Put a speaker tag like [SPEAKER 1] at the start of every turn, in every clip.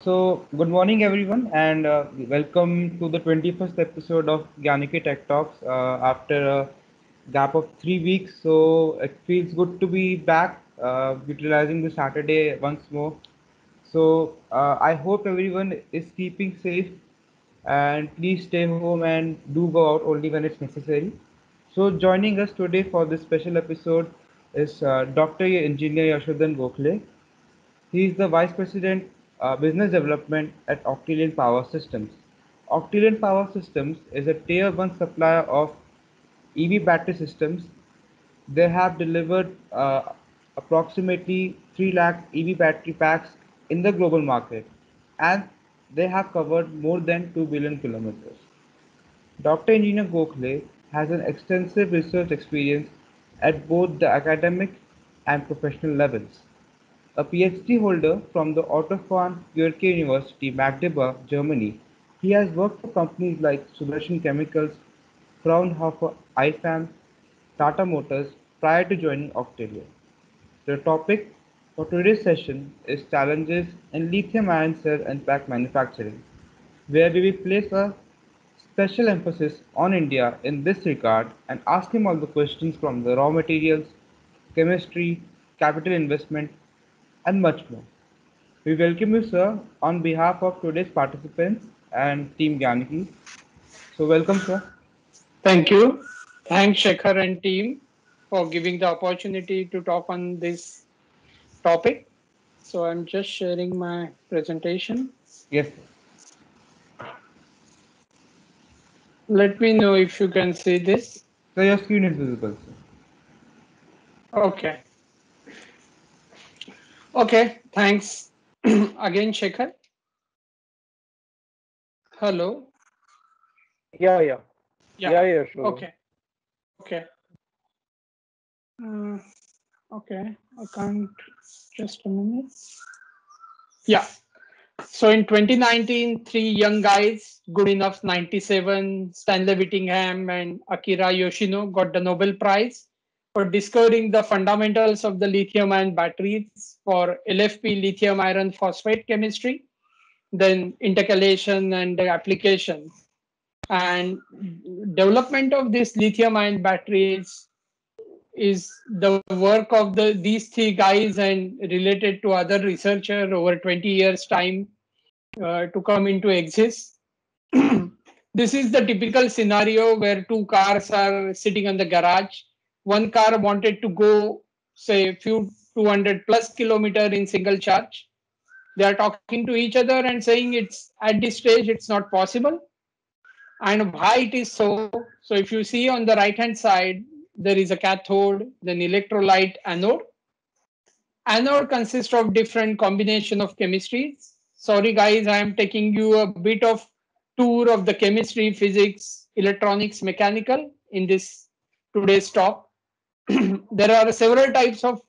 [SPEAKER 1] Good morning, everyone, and welcome to the 21st episode of Gyaniki Tech Talks after a gap of 3 weeks. So, it feels good to be back, utilizing the Saturday once more. I hope everyone is keeping safe and please stay home and do go out only when it's necessary. So, joining us today for this special episode is Dr. Engineer Yashodhan Gokhale. He is the Vice President Business Development at Octillion Power Systems. Octillion Power Systems is a Tier 1 supplier of EV battery systems. They have delivered approximately 3 lakh EV battery packs in the global market, and they have covered more than 2 billion kilometers. Dr. Engineer Gokhale has an extensive research experience at both the academic and professional levels. A PhD holder from the Otto von Guericke University, Magdeburg, Germany, he has worked for companies like Sudarshan Chemicals, Fraunhofer IFAM, Tata Motors prior to joining Octavia. The topic for today's session is challenges in lithium-ion cell and pack manufacturing, where we will place a special emphasis on India in this regard and ask him all the questions from the raw materials, chemistry, capital investment, and much more. We welcome you, sir, on behalf of today's participants and Team Gyanaki. So, welcome, sir.
[SPEAKER 2] Thank you. Thanks, Shekhar and team, for giving the opportunity to talk on this topic. So I'm just sharing my presentation.
[SPEAKER 1] Yes, sir.
[SPEAKER 2] Let me know if you can see this.
[SPEAKER 1] So, your screen is visible, sir.
[SPEAKER 2] Okay. Okay. Thanks again, Shekhar. Hello.
[SPEAKER 3] Yeah.
[SPEAKER 2] Yeah.
[SPEAKER 3] Sure.
[SPEAKER 2] Okay. Okay. Uh, okay. I can't. Just a minute. Yeah. So in 2019, three young guys, good enough 97, Stanley Whittingham and Akira Yoshino got the Nobel Prize for discovering the fundamentals of the lithium ion batteries for LFP lithium iron phosphate chemistry, then intercalation and the application. And development of this lithium ion batteries is the work of these three guys and related to other researcher over 20 years time to come into exist. This is the typical scenario where two cars are sitting in the garage. One car wanted to go, say, few 200 plus kilometer in single charge. They are talking to each other and saying it's at this stage it's not possible. And why it is so? So if you see on the right hand side, there is a cathode, then electrolyte anode. Anode consists of different combination of chemistries. Sorry guys, I am taking you a bit of tour of the chemistry, physics, electronics, mechanical in this today's talk. There are several types of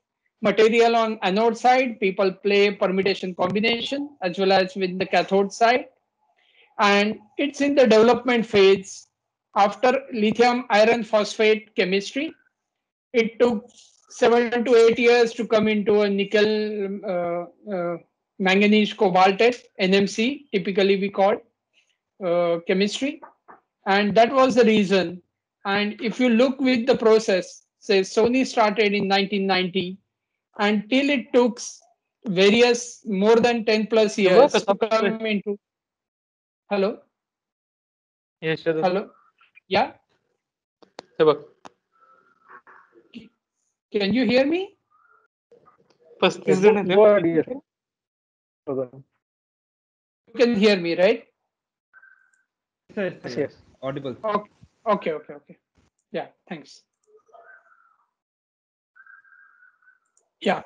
[SPEAKER 2] material on anode side. People play permutation combination as well as with the cathode side. And it's in the development phase. After lithium iron phosphate chemistry, it took 7 to 8 years to come into a nickel manganese cobaltate NMC, typically we call chemistry, and that was the reason. And if you look with the process, say Sony started in 1990, until it took various more than 10 plus
[SPEAKER 3] Sebab
[SPEAKER 2] years to come
[SPEAKER 3] sampai
[SPEAKER 2] into. Hello,
[SPEAKER 3] ya sudah.
[SPEAKER 2] hello, yeah,
[SPEAKER 3] Sebab
[SPEAKER 2] can you hear me?
[SPEAKER 3] pastinya
[SPEAKER 4] Go ahead, yes.
[SPEAKER 2] You can hear me, right?
[SPEAKER 1] Yes, sir,
[SPEAKER 4] Yes.
[SPEAKER 1] audible.
[SPEAKER 2] Okay. Yeah, thanks. Yeah.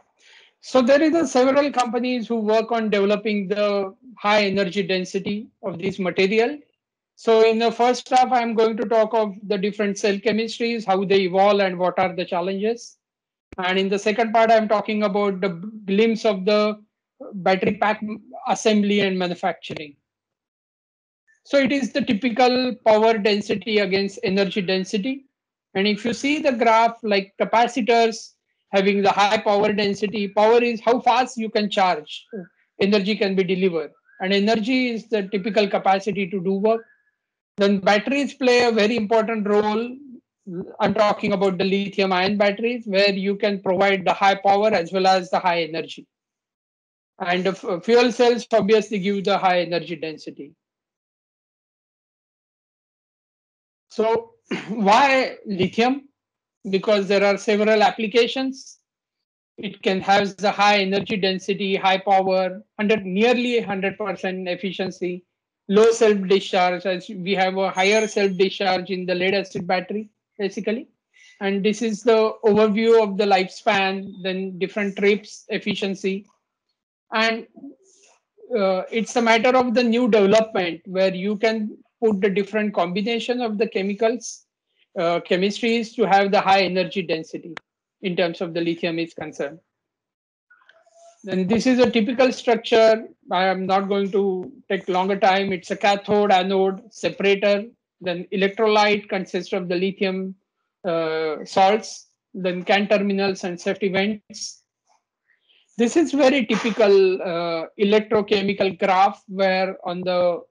[SPEAKER 2] So there is several companies who work on developing the high energy density of this material. So in the first half, I'm going to talk of the different cell chemistries, how they evolve and what are the challenges. And in the second part, I'm talking about the glimpse of the battery pack assembly and manufacturing. So it is the typical power density against energy density. And if you see the graph, like capacitors having the high power density, power is how fast you can charge, energy can be delivered. and energy is the typical capacity to do work. Then batteries play a very important role. I'm talking about the lithium ion batteries, where you can provide the high power as well as the high energy. And fuel cells obviously give the high energy density. So why lithium? Because there are several applications. It can have the high energy density, high power, nearly 100% efficiency, low self-discharge, as we have a higher self-discharge in the lead acid battery, basically. And this is the overview of the lifespan, then different trips, efficiency. And it's a matter of the new development where you can put the different combination of the chemicals, chemistries to have the high energy density in terms of the lithium is concerned. Then this is a typical structure. I am not going to take longer time. It's a cathode, anode, separator. Then electrolyte consists of the lithium salts, then CAN terminals and safety vents. This is very typical electrochemical graph where on the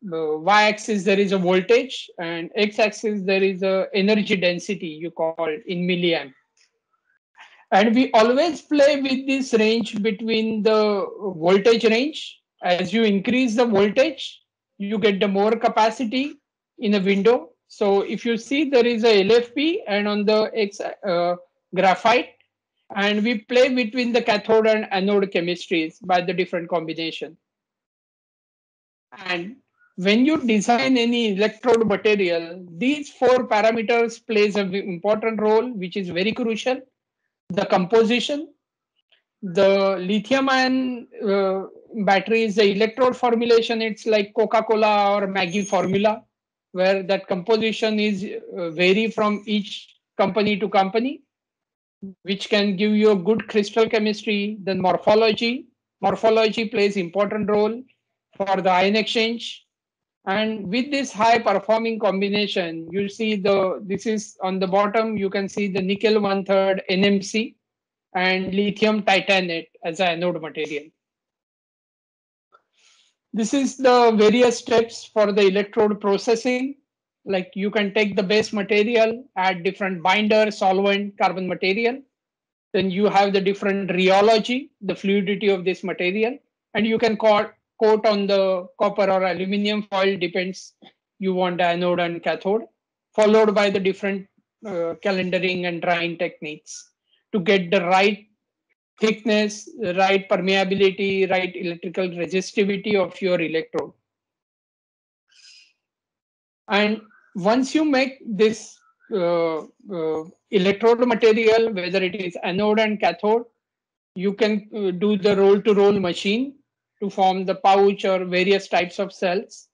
[SPEAKER 2] y-axis there is a voltage and x-axis there is a energy density you call in milliamp. And we always play with this range between the voltage range. As you increase the voltage, you get the more capacity in a window. So if you see there is a LFP and on the X graphite, and we play between the cathode and anode chemistries by the different combination. And when you design any electrode material, these four parameters plays an important role, which is very crucial. The composition, the lithium ion batteries, the electrode formulation, it's like Coca-Cola or Maggi formula, where that composition is vary from each company to company, which can give you a good crystal chemistry. Then morphology. Morphology plays important role for the ion exchange. And with this high performing combination, you see this is on the bottom, you can see the nickel 1/3 NMC and lithium titanate as an anode material. This is the various steps for the electrode processing. Like you can take the base material, add different binder, solvent, carbon material. Then you have the different rheology, the fluidity of this material, and you can coat on the copper or aluminum foil, depends you want anode and cathode, followed by the different calendaring and drying techniques to get the right thickness, right permeability, right electrical resistivity of your electrode. And once you make this electrode material, whether it is anode and cathode, you can do the roll-to-roll machine to form the pouch or various types of cells.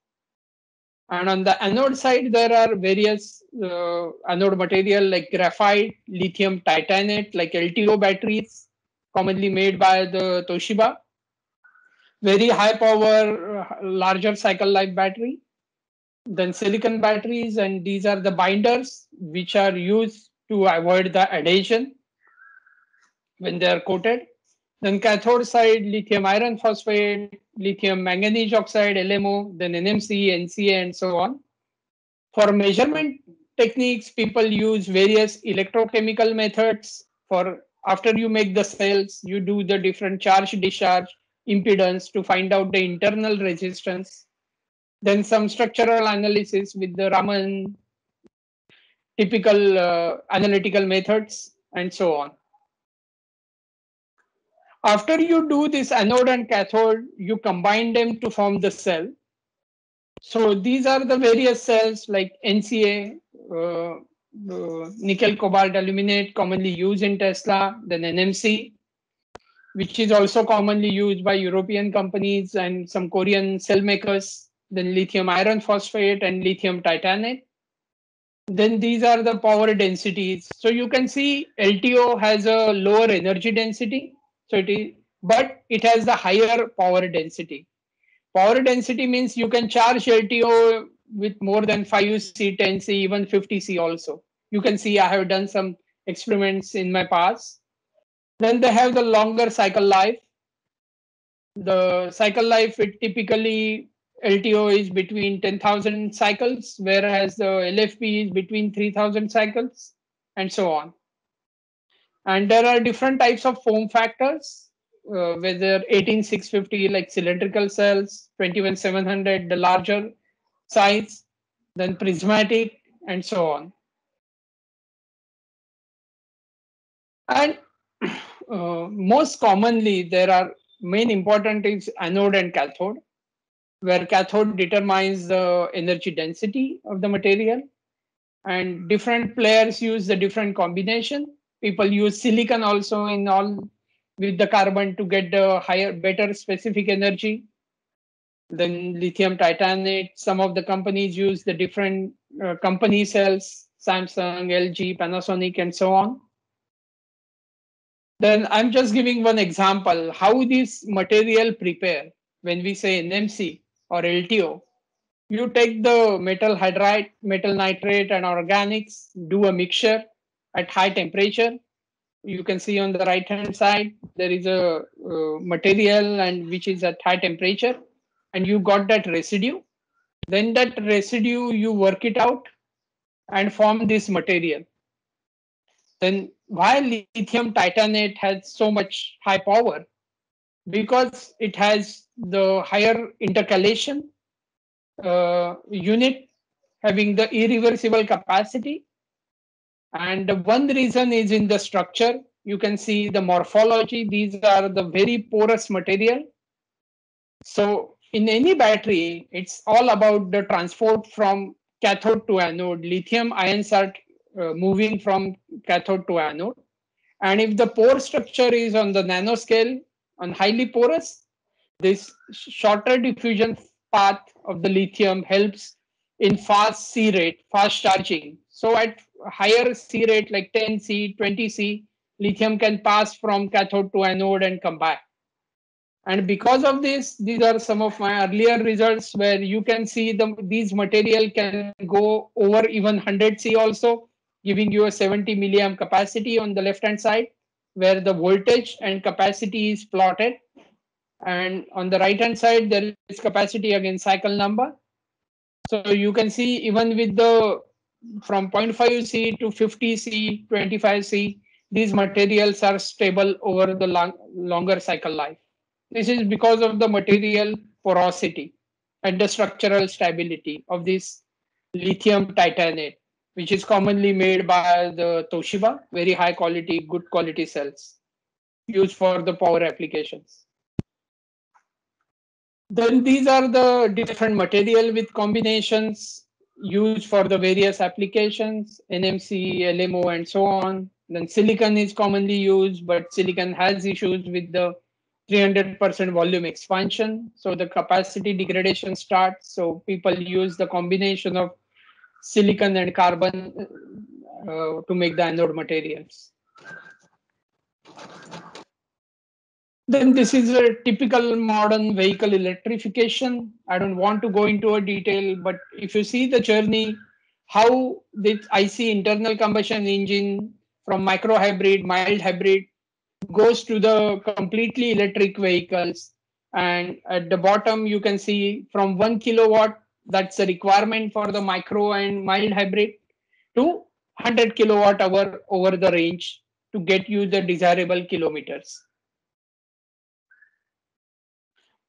[SPEAKER 2] And on the anode side, there are various anode material like graphite, lithium titanate, like LTO batteries, commonly made by the Toshiba. Very high power, larger cycle life battery. Then silicon batteries, and these are the binders which are used to avoid the adhesion when they are coated. Then cathode side, lithium iron phosphate, lithium manganese oxide, LMO, then NMC, NCA, and so on. For measurement techniques, people use various electrochemical methods. For after you make the cells, you do the different charge discharge impedance to find out the internal resistance. Then some structural analysis with the Raman typical analytical methods, and so on. After you do this anode and cathode, you combine them to form the cell. So these are the various cells like NCA, nickel cobalt aluminate, commonly used in Tesla, then NMC, which is also commonly used by European companies and some Korean cell makers, then lithium iron phosphate and lithium titanate. Then these are the power densities. So you can see LTO has a lower energy density, but it has the higher power density. Power density means you can charge LTO with more than 5C, 10C, even 50C also. You can see I have done some experiments in my past. Then they have the longer cycle life. The cycle life, it typically LTO is between 10,000 cycles, whereas the LFP is between 3,000 cycles, and so on. And there are different types of form factors, whether 18650 like cylindrical cells, 21700 the larger size, then prismatic, and so on. And most commonly, there are main important is anode and cathode, where cathode determines the energy density of the material, and different players use the different combination. People use silicon also in all with the carbon to get the higher, better specific energy. Then lithium titanate. Some of the companies use the different company cells, Samsung, LG, Panasonic, and so on. Then I'm just giving one example how this material prepare. When we say NMC or LTO, you take the metal hydride, metal nitrate, and organics, do a mixture at high temperature. You can see on the right hand side, there is a material and which is at high temperature, and you got that residue. Then that residue, you work it out and form this material. Then why lithium titanate has so much high power? Because it has the higher intercalation unit having the irreversible capacity. And one reason is in the structure. You can see the morphology. These are the very porous material. So in any battery, it's all about the transport from cathode to anode. Lithium ions are moving from cathode to anode. And if the pore structure is on the nanoscale, on highly porous, this shorter diffusion path of the lithium helps in fast C rate, fast charging. So at higher C rate like 10C, 20C, lithium can pass from cathode to anode and come back. And because of this, these are some of my earlier results where you can see these material can go over even 100C also, giving you a 70 milliamp capacity on the left hand side, where the voltage and capacity is plotted. And on the right hand side, there is capacity against cycle number. So you can see even with the from 0.5C to 50C, 25C, these materials are stable over the longer cycle life. This is because of the material porosity and the structural stability of this lithium titanate, which is commonly made by the Toshiba, very high quality, good quality cells used for the power applications. Then these are the different material with combinations used for the various applications, NMC, LMO, and so on. Then silicon is commonly used, but silicon has issues with the 300% volume expansion. So the capacity degradation starts. So people use the combination of silicon and carbon to make the anode materials. Then this is a typical modern vehicle electrification. I don't want to go into a detail, but if you see the journey, how this IC internal combustion engine from micro hybrid, mild hybrid goes to the completely electric vehicles. And at the bottom, you can see from 1 kilowatt, that's a requirement for the micro and mild hybrid, to 100 kilowatt hour over the range to get you the desirable kilometers.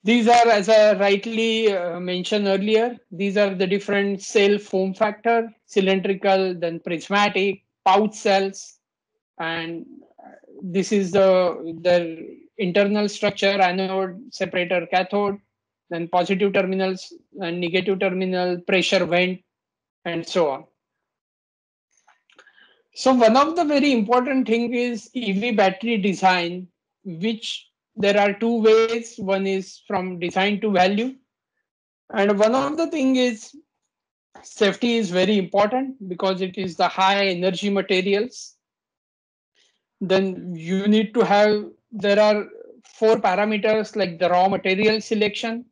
[SPEAKER 2] These are, as I rightly mentioned earlier, these are the different cell form factor, cylindrical, then prismatic, pouch cells, and this is the internal structure, anode, separator, cathode, then positive terminals and negative terminal, pressure vent, and so on. So one of the very important thing is EV battery design, which there are two ways. One is from design to value. And one of the thing is safety is very important because it is the high energy materials. Then you need to have, there are 4 parameters like the raw material selection,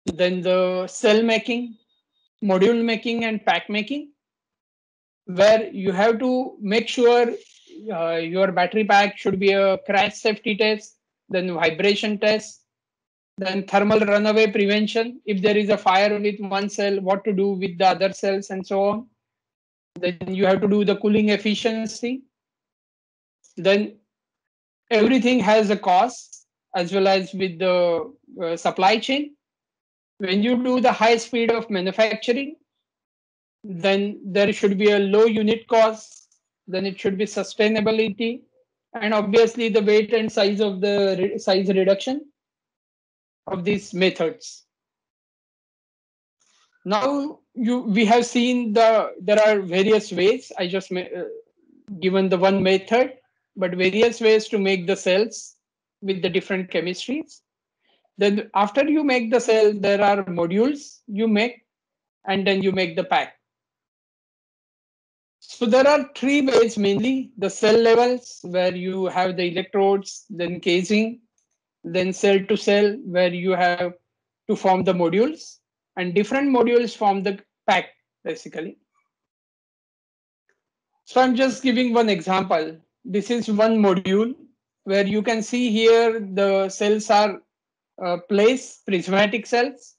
[SPEAKER 2] then the cell making, module making, and pack making, where you have to make sure your battery pack should be a crash safety test, then vibration test, Then thermal runaway prevention. If there is a fire with one cell, what to do with the other cells and so on. Then you have to do the cooling efficiency. Then everything has a cost as well as with the supply chain. When you do the high speed of manufacturing, then there should be a low unit cost, then it should be sustainability, and obviously the weight and size of the size reduction of these methods. Now we have seen there are various ways. I just given the one method, but various ways to make the cells with the different chemistries. Then after you make the cell, there are modules you make, and then you make the pack. So there are three ways mainly: the cell levels, where you have the electrodes, then casing, then cell to cell, where you have to form the modules, and different modules form the pack basically. So I'm just giving one example. This is one module where you can see here the cells are placed, prismatic cells.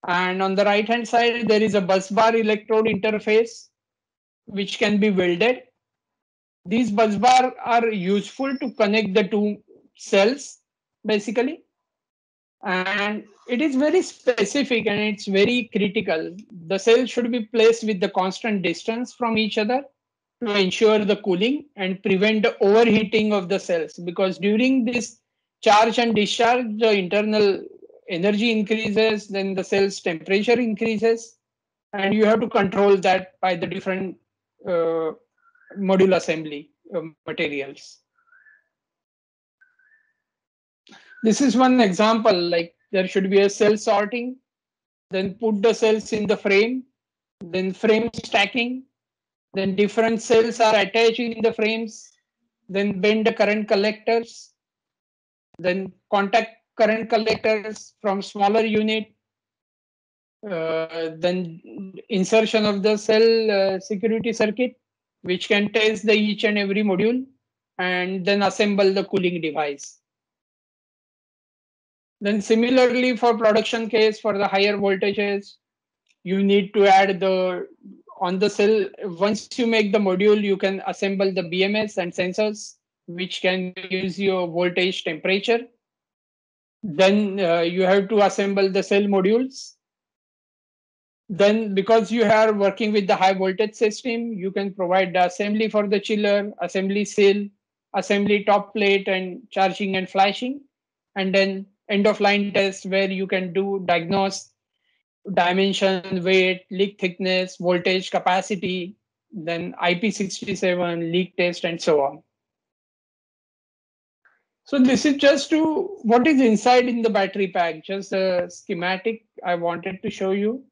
[SPEAKER 2] And on the right hand side, there is a bus bar electrode interface which can be welded. These bus bars are useful to connect the two cells basically. And it is very specific and it's very critical. The cells should be placed with the constant distance from each other to ensure the cooling and prevent the overheating of the cells, because during this charge and discharge, the internal energy increases, then the cell's temperature increases, and you have to control that by the different module assembly materials. This is one example, like there should be a cell sorting, then put the cells in the frame, then frame stacking, then different cells are attached in the frames, then bend the current collectors, then contact current collectors from smaller unit, then insertion of the cell security circuit, which can test the each and every module, and then assemble the cooling device. Then similarly for production case, for the higher voltages, you need to add the on the cell. Once you make the module, you can assemble the BMS and sensors, which can use your voltage temperature. Then you have to assemble the cell modules. Then because you are working with the high voltage system, you can provide the assembly for the chiller, assembly cell, assembly top plate, and charging and flashing. And then end of line test, where you can do diagnose dimension, weight, leak thickness, voltage, capacity, then IP67, leak test, and so on. So this is just to what is inside in the battery pack, just a schematic I wanted to show you.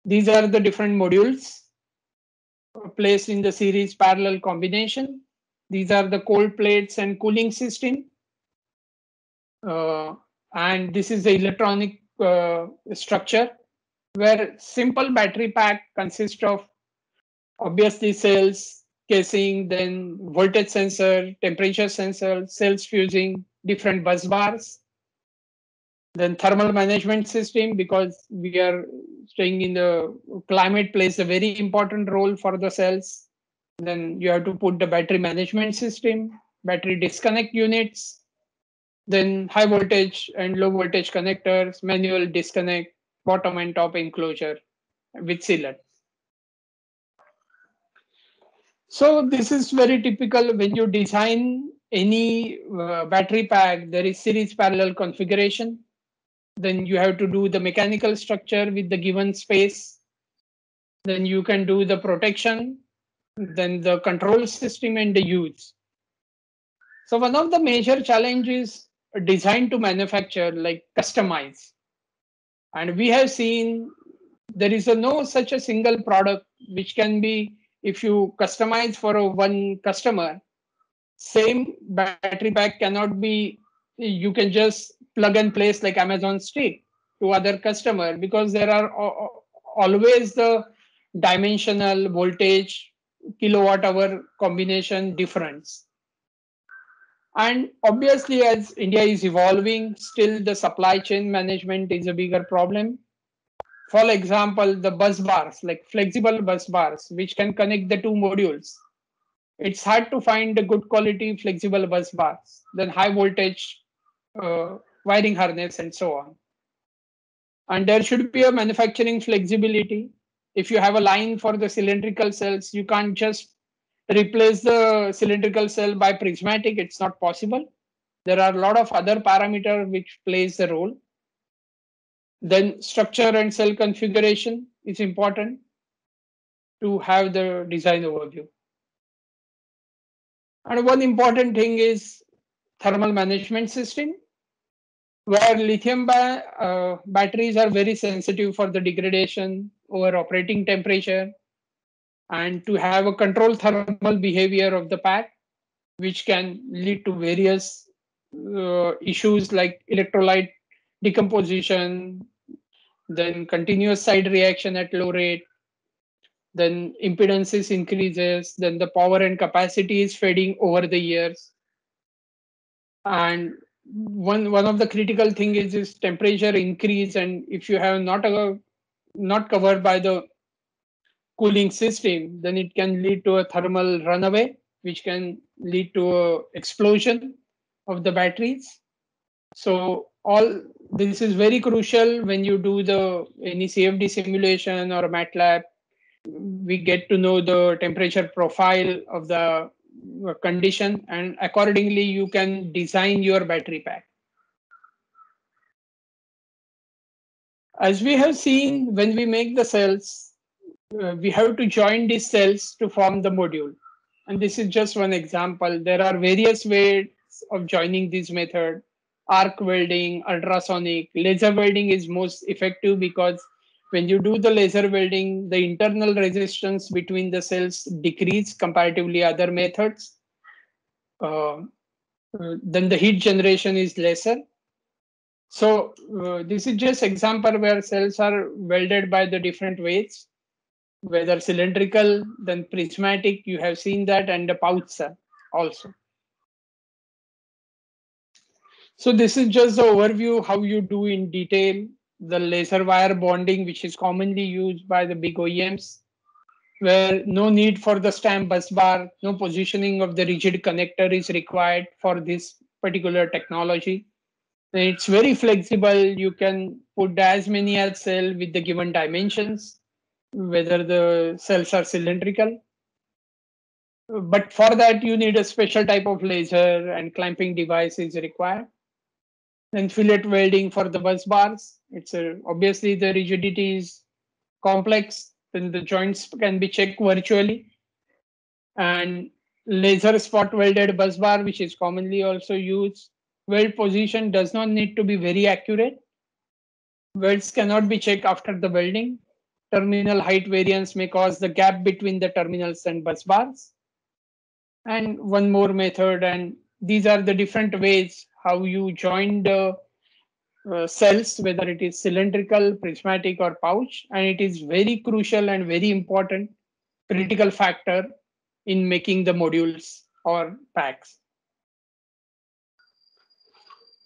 [SPEAKER 2] These are the different modules placed in the series parallel combination. These are the cold plates and cooling system. And this is the electronic structure, where simple battery pack consists of obviously cells, casing, then voltage sensor, temperature sensor, cells fusing, different bus bars, then thermal management system, because we are staying in the climate plays a very important role for the cells. Then you have to put the battery management system, battery disconnect units, then high voltage and low voltage connectors, manual disconnect, bottom and top enclosure with sealant. So this is very typical when you design any battery pack. There is series parallel configuration. Then you have to do the mechanical structure with the given space. Then you can do the protection, then the control system and the use. So one of the major challenges design to manufacture, like customize. And we have seen there is no such a single product which can be, if you customize for one customer, same battery pack cannot be, you can just plug and place like Amazon Stick to other customer, because there are always the dimensional voltage, kilowatt hour combination difference. And obviously, as India is evolving, still the supply chain management is a bigger problem. For example, the bus bars, like flexible bus bars, which can connect the two modules. It's hard to find a good quality flexible bus bars, then high voltage wiring harness and so on. And there should be a manufacturing flexibility. If you have a line for the cylindrical cells, you can't just replace the cylindrical cell by prismatic. It's not possible. There are a lot of other parameters which plays a role. Then structure and cell configuration is important to have the design overview. And one important thing is thermal management system, where lithium batteries are very sensitive for the degradation over operating temperature, and to have a controlled thermal behavior of the pack, which can lead to various issues like electrolyte decomposition, then continuous side reaction at low rate, then impedances increases, then the power and capacity is fading over the years. And one of the critical thing is temperature increase, and if you have not covered by the cooling system, then it can lead to a thermal runaway, which can lead to a explosion of the batteries. So all this is very crucial when you do the any CFD simulation or MATLAB. We get to know the temperature profile of the condition, and accordingly you can design your battery pack. As we have seen, when we make the cells, we have to join these cells to form the module. And this is just one example. There are various ways of joining this method. Arc welding, ultrasonic, laser welding is most effective because when you do the laser welding, the internal resistance between the cells decrease comparatively other methods. Then the heat generation is lesser. So this is just example where cells are welded by the different ways, whether cylindrical, then prismatic, you have seen that, and the pouch cell also. So this is just the overview how you do in detail the laser wire bonding, which is commonly used by the big OEMs, where no need for the stamp bus bar, no positioning of the rigid connector is required for this particular technology. It's very flexible. You can put as many as cell with the given dimensions, whether the cells are cylindrical. But for that, you need a special type of laser and clamping device is required. Then fillet welding for the bus bars. Obviously the rigidity is complex. Then the joints can be checked virtually. And laser spot welded bus bar, which is commonly also used. Weld position does not need to be very accurate. Welds cannot be checked after the welding. Terminal height variance may cause the gap between the terminals and bus bars. And one more method, and these are the different ways how you join the cells, whether it is cylindrical, prismatic, or pouch. And it is very crucial and very important critical factor in making the modules or packs.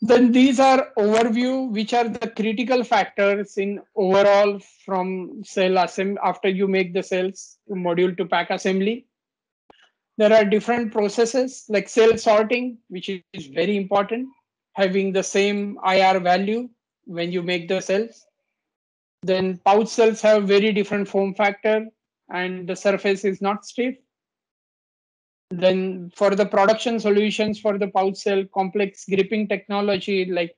[SPEAKER 2] Then these are overview, which are the critical factors in overall from cell assembly after you make the cells module to pack assembly. There are different processes like cell sorting, which is very important, having the same IR value when you make the cells. Then pouch cells have very different form factor and the surface is not stiff. Then for the production solutions for the pouch cell, complex gripping technology, like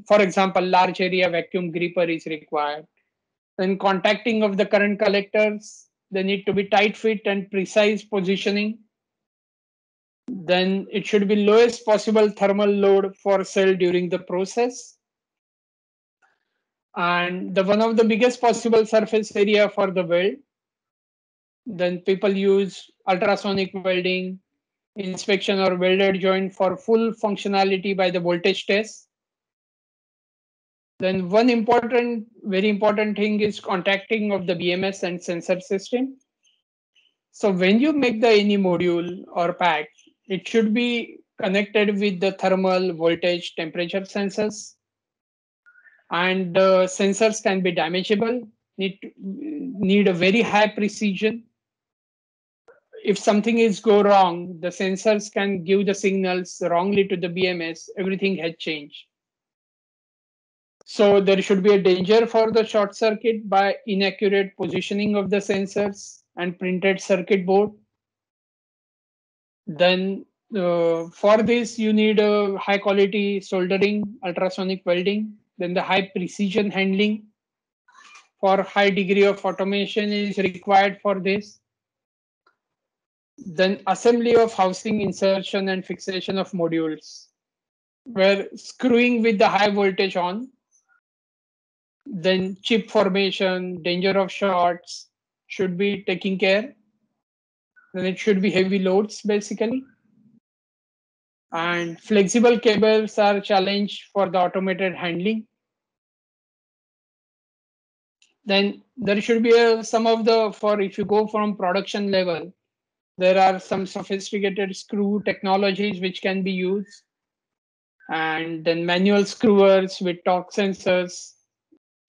[SPEAKER 2] for example, large area vacuum gripper is required. Then contacting of the current collectors, they need to be tight fit and precise positioning. Then it should be lowest possible thermal load for cell during the process. And one of the biggest possible surface area for the weld. Then people use ultrasonic welding, inspection or welded joint for full functionality by the voltage test. Then one very important thing is contacting of the BMS and sensor system. So when you make the any module or pack, it should be connected with the thermal, voltage, temperature sensors. And the sensors can be damageable, need a very high precision. If something is go wrong, the sensors can give the signals wrongly to the BMS, everything had changed. So there should be a danger for the short circuit by inaccurate positioning of the sensors and printed circuit board. Then for this, you need a high quality soldering, ultrasonic welding, then the high precision handling. For high degree of automation is required for this. Then assembly of housing, insertion and fixation of modules, where screwing with the high voltage on. Then chip formation, danger of shorts should be taken care. Then it should be heavy loads basically. And flexible cables are challenged for the automated handling. Then there should be some of the, for if you go from production level, there are some sophisticated screw technologies which can be used. And then manual screwers with torque sensors.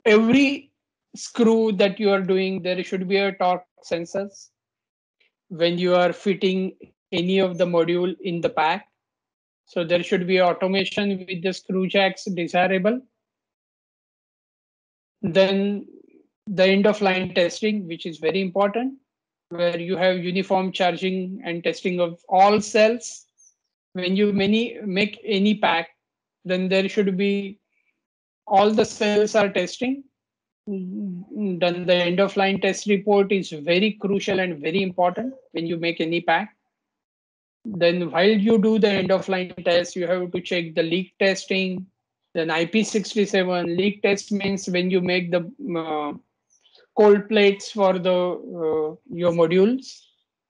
[SPEAKER 2] Every screw that you are doing, there should be a torque sensors. When you are fitting any of the module in the pack, so there should be automation with the screw jacks desirable. Then the end of line testing, which is very important, where you have uniform charging and testing of all cells. When you make any pack, then there should be all the cells are testing. Then the end of line test report is very crucial and very important when you make any pack. Then while you do the end of line test, you have to check the leak testing. Then IP67 leak test means when you make the cold plates for the your modules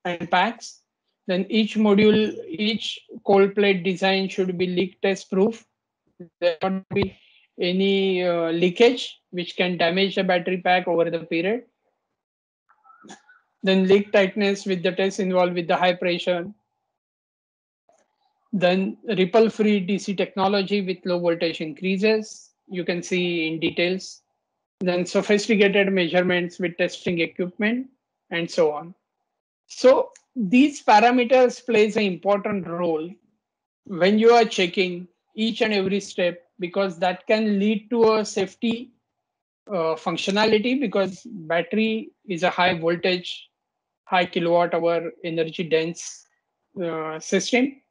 [SPEAKER 2] and packs. Then each cold plate design should be leak test proof. There not be any leakage which can damage the battery pack over the period. Then leak tightness with the test involved with the high pressure. Then ripple-free DC technology with low voltage increases. You can see in details. Then sophisticated measurements with testing equipment and so on. So these parameters plays an important role when you are checking each and every step, because that can lead to a safety functionality, because battery is a high voltage, high kilowatt hour energy dense system.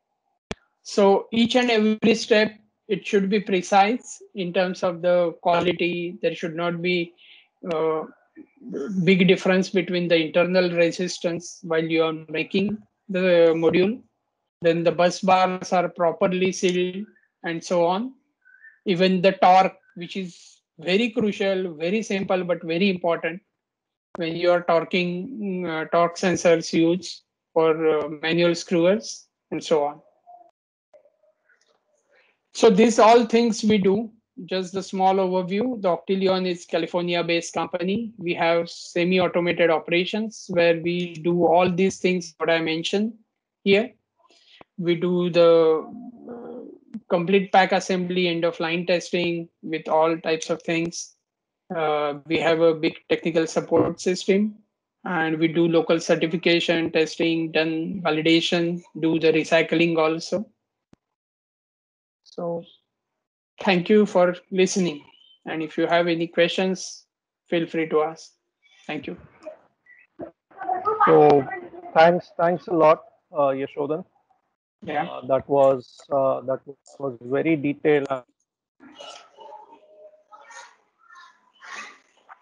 [SPEAKER 2] So each and every step, it should be precise in terms of the quality. There should not be big difference between the internal resistance while you are making the module. Then the bus bars are properly sealed and so on. Even the torque, which is very crucial, very simple, but very important when you are torquing, torque sensors used for manual screwers and so on. So these all things we do. Just a small overview. The Octilion is California-based company. We have semi-automated operations where we do all these things what I mentioned here. We do the complete pack assembly, end of line testing with all types of things. We have a big technical support system, and we do local certification, testing, done validation, do the recycling also. So thank you for listening. And if you have any questions, feel free to ask. Thank you.
[SPEAKER 4] So thanks a lot, Yashodhan.
[SPEAKER 2] Yeah.
[SPEAKER 4] That was very detailed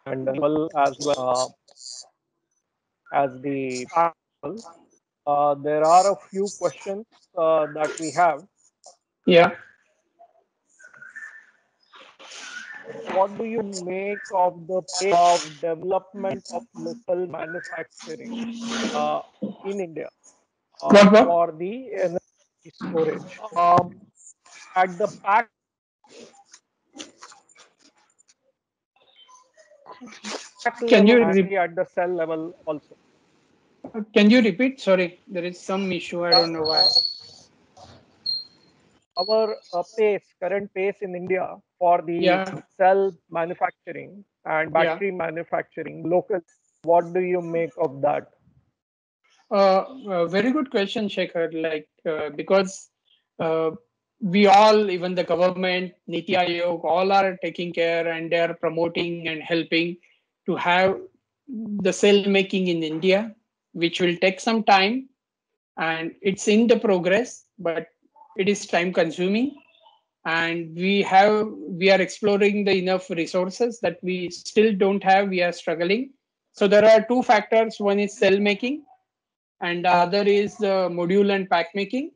[SPEAKER 4] and well as well as the there are a few questions that we have.
[SPEAKER 2] Yeah.
[SPEAKER 4] What do you make of the pace of development of local manufacturing in India
[SPEAKER 2] What?
[SPEAKER 4] for the energy storage? At the pack
[SPEAKER 2] Can you
[SPEAKER 4] level and at the cell level also.
[SPEAKER 2] Can you repeat? Sorry, there is some issue. I don't know why.
[SPEAKER 4] our current pace in India for the
[SPEAKER 2] Yeah.
[SPEAKER 4] cell manufacturing and
[SPEAKER 2] Yeah.
[SPEAKER 4] battery manufacturing local, what do you make of that?
[SPEAKER 2] Very good question, Shekhar. Because uh, we all, even the government, Niti Aayog, all are taking care and they are promoting and helping to have the cell making in India, which will take some time and it's in the progress, but it is time consuming. And we are exploring the enough resources that we still don't have. We are struggling. So there are two factors. One is cell making and the other is module and pack making,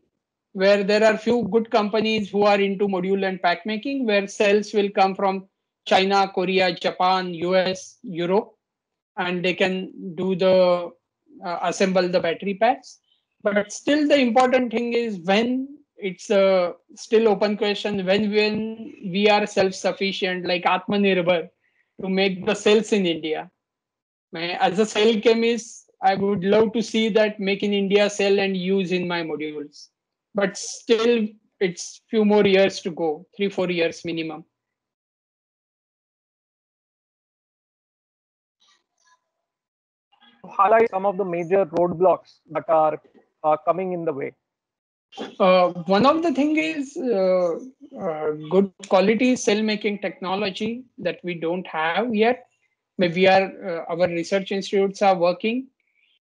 [SPEAKER 2] where there are few good companies who are into module and pack making, where cells will come from China, Korea, Japan, US, Europe, and they can do the assemble the battery packs. But still, the important thing is when it's a still open question when we are self-sufficient, like Atmanirbhar, to make the cells in India. As a cell chemist, I would love to see that make in India cell and use in my modules. But still, it's few more years to go, 3-4 years minimum.
[SPEAKER 4] Highlight some of the major roadblocks that are coming in the way.
[SPEAKER 2] One of the thing is good quality cell making technology that we don't have yet. Maybe our research institutes are working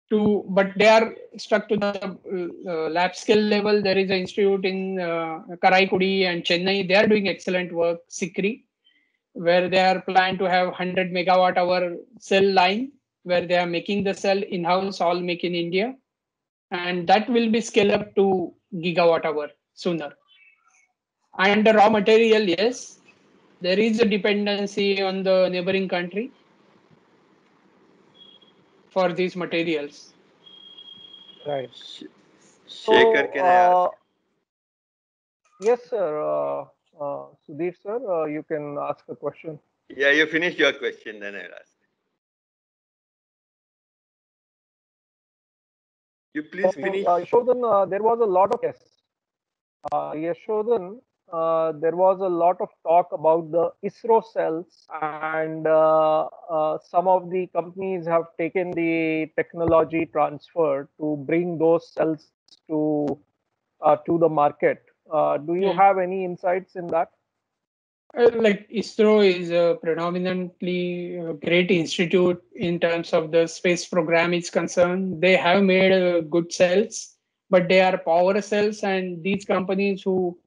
[SPEAKER 2] to, but they are stuck to the lab scale level. There is an institute in Karaikudi and Chennai. They are doing excellent work, SICRI, where they are planning to have 100 megawatt hour cell line, where they are making the cell in-house, all make in India. And that will be scaled up to gigawatt hour sooner. And the raw material, yes, there is a dependency on the neighboring country for these materials.
[SPEAKER 4] Right.
[SPEAKER 5] Shekhar, can I ask?
[SPEAKER 4] Yes, sir. Sudhir, sir, you can ask a question.
[SPEAKER 5] Yeah, you finish your question, then I'll ask. You please finish.
[SPEAKER 4] Yashodhan, there was a lot of Yashodhan, there was a lot of talk about the ISRO cells, and some of the companies have taken the technology transfer to bring those cells to the market. Do you have any insights in that?
[SPEAKER 2] Like ISRO is a predominantly great institute in terms of the space program is concerned. They have made good cells, but they are power cells, and these companies who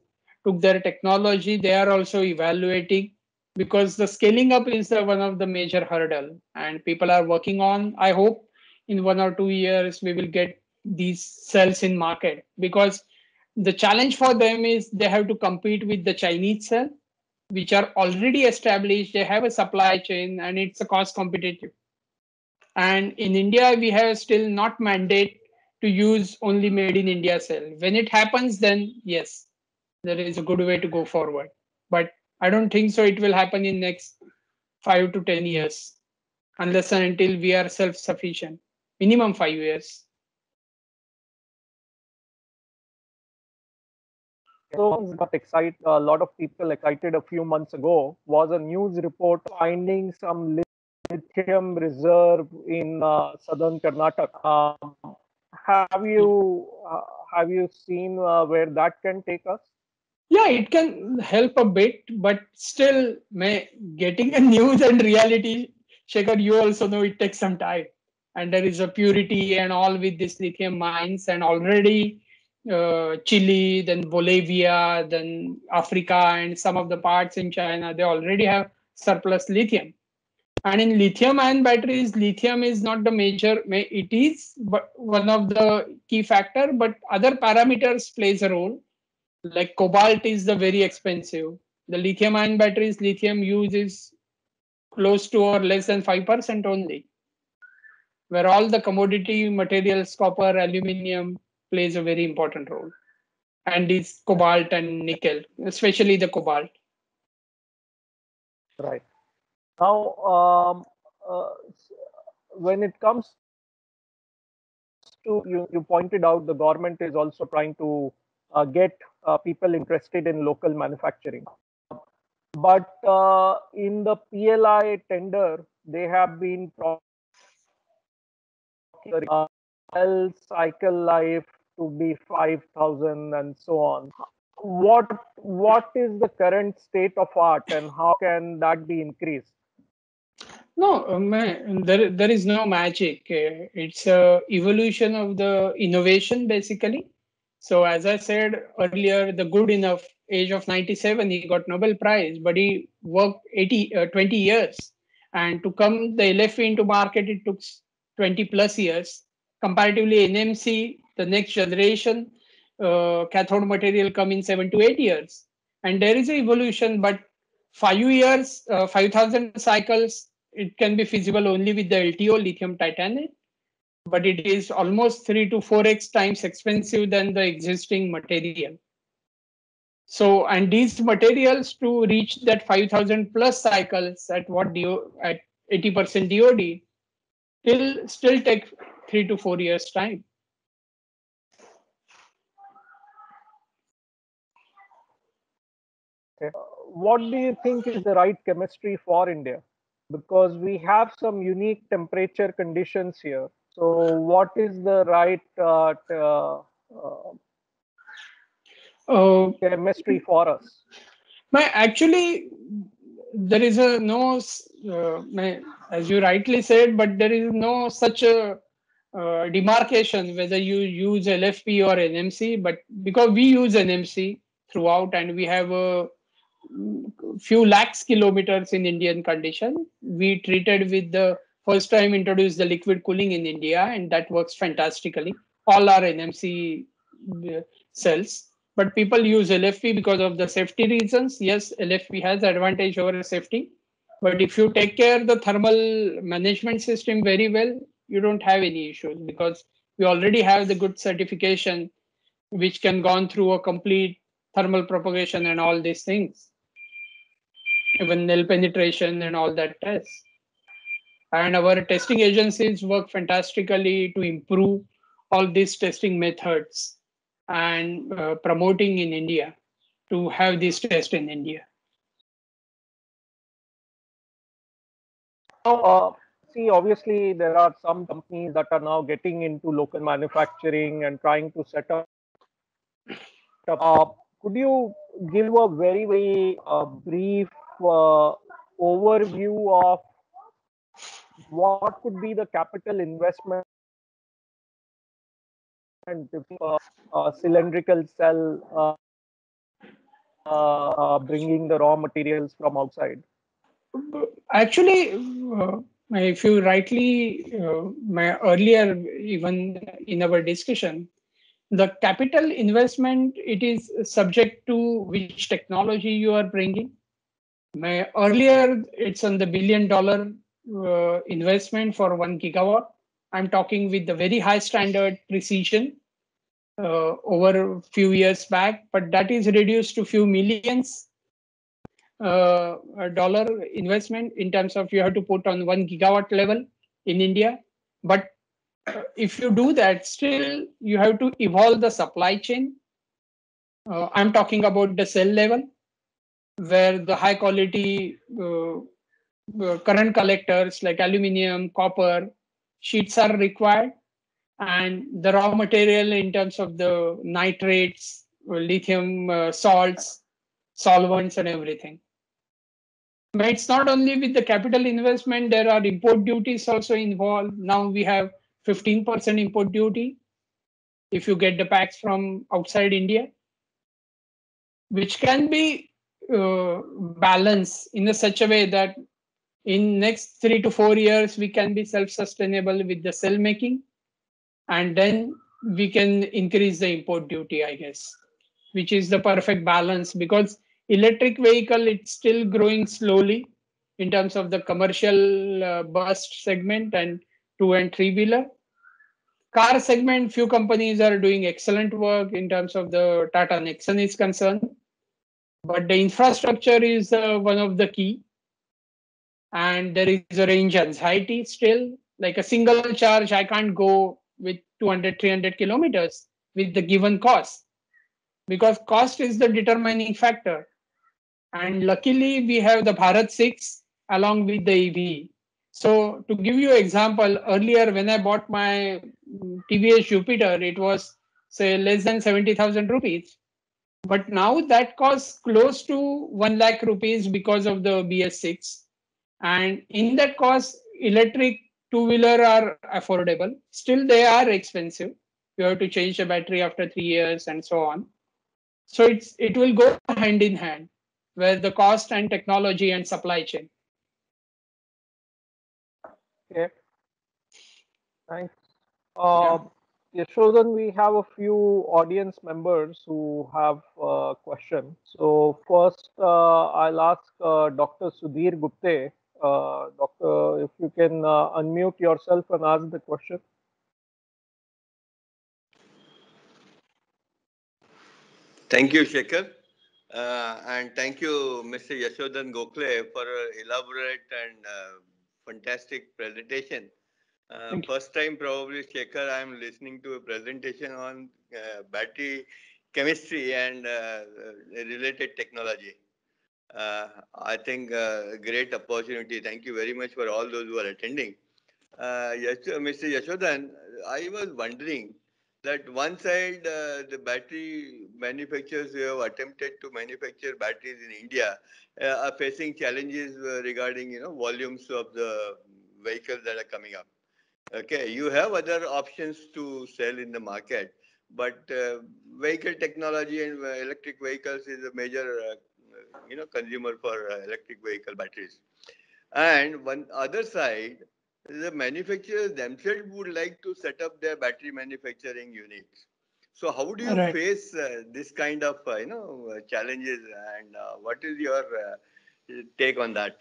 [SPEAKER 2] took their technology, they are also evaluating because the scaling up is one of the major hurdle, and people are working on. I hope in 1 or 2 years we will get these cells in market because the challenge for them is they have to compete with the Chinese cell which are already established. They have a supply chain and it's a cost competitive. And in India, we have still not mandate to use only made in India cell. When it happens, then yes, there is a good way to go forward. But I don't think so. It will happen in next 5 to 10 years, unless and until we are self-sufficient. Minimum 5 years.
[SPEAKER 4] Got excited. A lot of people excited a few months ago was a news report finding some lithium reserve in southern Karnataka. Have you seen where that can take us?
[SPEAKER 2] Yeah, it can help a bit, but still, getting a news and reality, Shekhar, you also know it takes some time. And there is a purity and all with these lithium mines, and already Chile, then Bolivia, then Africa, and some of the parts in China, they already have surplus lithium. And in lithium ion batteries, lithium is not the major, it is but one of the key factor, but other parameters plays a role like cobalt is the very expensive. The lithium ion batteries, lithium use is close to or less than 5% only, where all the commodity materials, copper, aluminium, plays a very important role. And is cobalt and nickel, especially the cobalt.
[SPEAKER 4] Right. Now, when it comes to you pointed out the government is also trying to get people interested in local manufacturing. But in the PLI tender, they have been cycle life to be 5,000 and so on. What is the current state of art, and how can that be increased?
[SPEAKER 2] No, there is no magic. It's a evolution of the innovation, basically. So as I said earlier, the good enough age of 97, he got Nobel Prize, but he worked 20 years. And to come the LFP into market, it took 20 plus years. Comparatively, NMC, the next generation cathode material come in 7 to 8 years. And there is an evolution, but 5 years, 5,000 cycles, it can be feasible only with the LTO, lithium titanate, but it is almost 3 to 4x times expensive than the existing material. So, and these materials to reach that 5,000 plus cycles at at 80% DOD will still take 3 to 4 years time.
[SPEAKER 4] What do you think is the right chemistry for India? Because we have some unique temperature conditions here. So what is the right chemistry for us?
[SPEAKER 2] Actually, there is no, as you rightly said, but there is no such a demarcation whether you use LFP or NMC. But because we use NMC throughout and we have a few lakhs kilometers in Indian condition, we treated with the first time introduced the liquid cooling in India, and that works fantastically. All our NMC cells. But people use LFP because of the safety reasons. Yes, LFP has advantage over safety. But if you take care of the thermal management system very well, you don't have any issues because we already have the good certification which can gone through a complete thermal propagation and all these things. Even null penetration and all that tests. And our testing agencies work fantastically to improve all these testing methods and promoting in India to have this test in India.
[SPEAKER 4] See, obviously, there are some companies that are now getting into local manufacturing and trying to set up. Could you give a very, very brief overview of what could be the capital investment cylindrical cell bringing the raw materials from outside?
[SPEAKER 2] Actually, if you rightly, earlier, even in our discussion, the capital investment, it is subject to which technology you are bringing. Earlier, it's on the $1 billion investment for 1 gigawatt. I'm talking with the very high standard precision over a few years back, but that is reduced to few millions dollar investment in terms of you have to put on 1 gigawatt level in India. But if you do that, still you have to evolve the supply chain. I'm talking about the cell level, where the high quality current collectors like aluminum, copper, sheets are required. And the raw material in terms of the nitrates, lithium salts, solvents and everything. But it's not only with the capital investment, there are import duties also involved. Now we have 15% import duty if you get the packs from outside India, which can be balanced in such a way that in next 3 to 4 years, we can be self-sustainable with the cell making. And then we can increase the import duty, I guess, which is the perfect balance because electric vehicle, it's still growing slowly in terms of the commercial bus segment and 2 and 3 wheeler. Car segment, few companies are doing excellent work in terms of the Tata Nexon is concerned. But the infrastructure is one of the key. And there is a range anxiety still. Like a single charge, I can't go with 200, 300 kilometers with the given cost. because cost is the determining factor. And luckily, we have the Bharat 6 along with the EV. So to give you an example, earlier when I bought my TVS Jupiter, it was say less than 70,000 rupees. But now that costs close to 1 lakh rupees because of the BS6. And in that cost, electric two-wheeler are affordable. Still, they are expensive. You have to change the battery after 3 years and so on. So it will go hand in hand where the cost and technology and supply chain.
[SPEAKER 4] Okay, thanks. Yashodhan, we have a few audience members who have questions. So first, I'll ask Dr. Sudhir Gupte. Doctor, if you can unmute yourself and ask the question.
[SPEAKER 5] Thank you, Shekhar. And thank you, Mr. Yashodhan Gokhale, for an elaborate and fantastic presentation. First time, probably, Shekhar, I'm listening to a presentation on battery chemistry and related technology. I think great opportunity. Thank you very much for all those who are attending. Mr. Yashodhan, I was wondering that one side the battery manufacturers who have attempted to manufacture batteries in India are facing challenges regarding volumes of the vehicles that are coming up. Okay, you have other options to sell in the market, but vehicle technology and electric vehicles is a major consumer for electric vehicle batteries. And one other side, the manufacturers themselves would like to set up their battery manufacturing units. So how do you face this kind of challenges, and what is your take on that?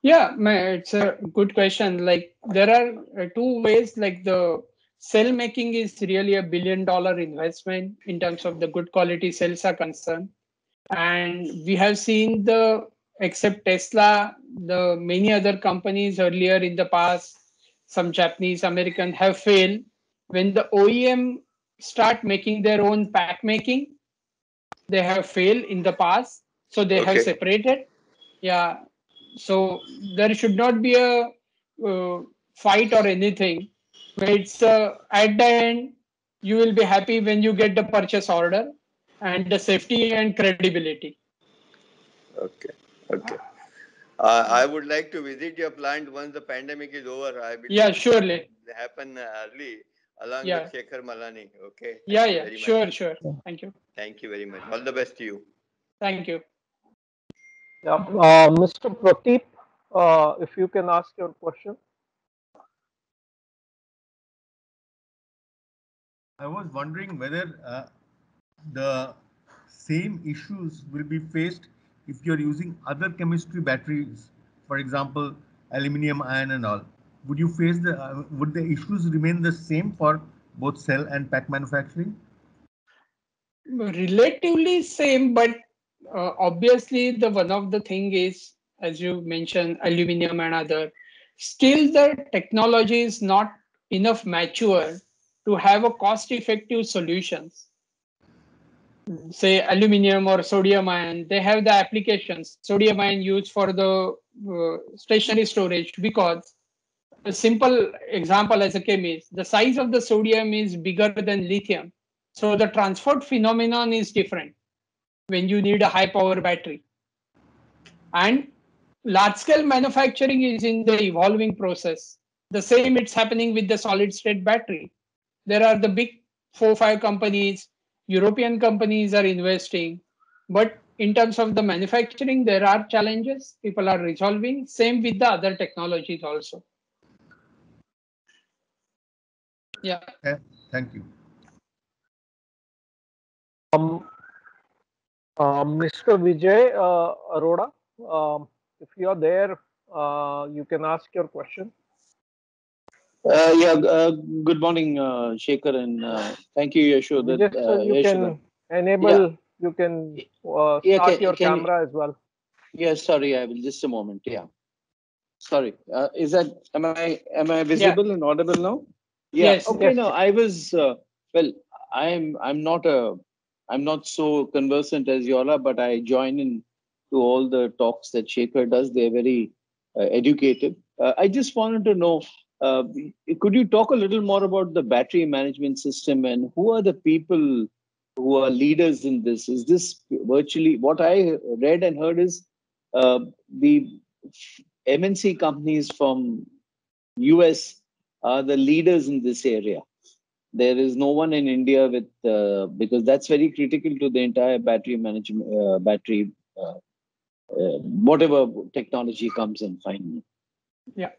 [SPEAKER 2] Yeah, it's a good question. Like there are two ways. Like the cell making is really a $1 billion investment in terms of the good quality cells are concerned. And we have seen except Tesla, the many other companies earlier in the past, some Japanese, American have failed. When the OEM start making their own pack making, they have failed in the past. So they have separated. Yeah. So there should not be a fight or anything. But it's at the end, you will be happy when you get the purchase order and the safety and credibility.
[SPEAKER 5] Okay. I would like to visit your plant once the pandemic is over. I believe.
[SPEAKER 2] Yeah, surely.
[SPEAKER 5] It happen early along with Shekhar Malani. Okay.
[SPEAKER 2] Thank you sure. Thank you.
[SPEAKER 5] Thank you very much. All the best to you.
[SPEAKER 2] Thank you.
[SPEAKER 4] Yeah, Mr. Prateep, if you can ask your question.
[SPEAKER 6] I was wondering whether the same issues will be faced if you're using other chemistry batteries, for example, aluminum ion and all. Would you face would the issues remain the same for both cell and pack manufacturing?
[SPEAKER 2] Relatively same, but obviously the one of the thing is, as you mentioned, aluminum and other, still the technology is not enough mature to have a cost-effective solutions. Say aluminum or sodium ion, they have the applications. Sodium ion used for the stationary storage because a simple example as a chemist, the size of the sodium is bigger than lithium. So the transport phenomenon is different when you need a high power battery. And large scale manufacturing is in the evolving process. The same it's happening with the solid state battery. There are the big 4-5 companies, European companies are investing. But in terms of the manufacturing, there are challenges people are resolving. Same with the other technologies also. Yeah.
[SPEAKER 6] Thank you.
[SPEAKER 4] Mr. Vijay Arora, if you are there, you can ask your question.
[SPEAKER 7] Good morning, Shekhar, and thank you, Yashodhan.
[SPEAKER 4] You can enable, you can start your camera as well.
[SPEAKER 7] Yes, sorry, I will just a moment. Yeah, sorry. Am I visible and audible now? Yeah.
[SPEAKER 2] Yes.
[SPEAKER 7] Okay. Yes. No, I was. Well, I'm not a I'm not so conversant as you all are, but I join in to all the talks that Shekhar does. They're very educative. I just wanted to know, uh, could you talk a little more about the battery management system and who are the people who are leaders in this? Is this virtually what I read and heard is the MNC companies from US are the leaders in this area. There is no one in India with because that's very critical to the entire battery management, whatever technology comes in finally.
[SPEAKER 2] Yeah,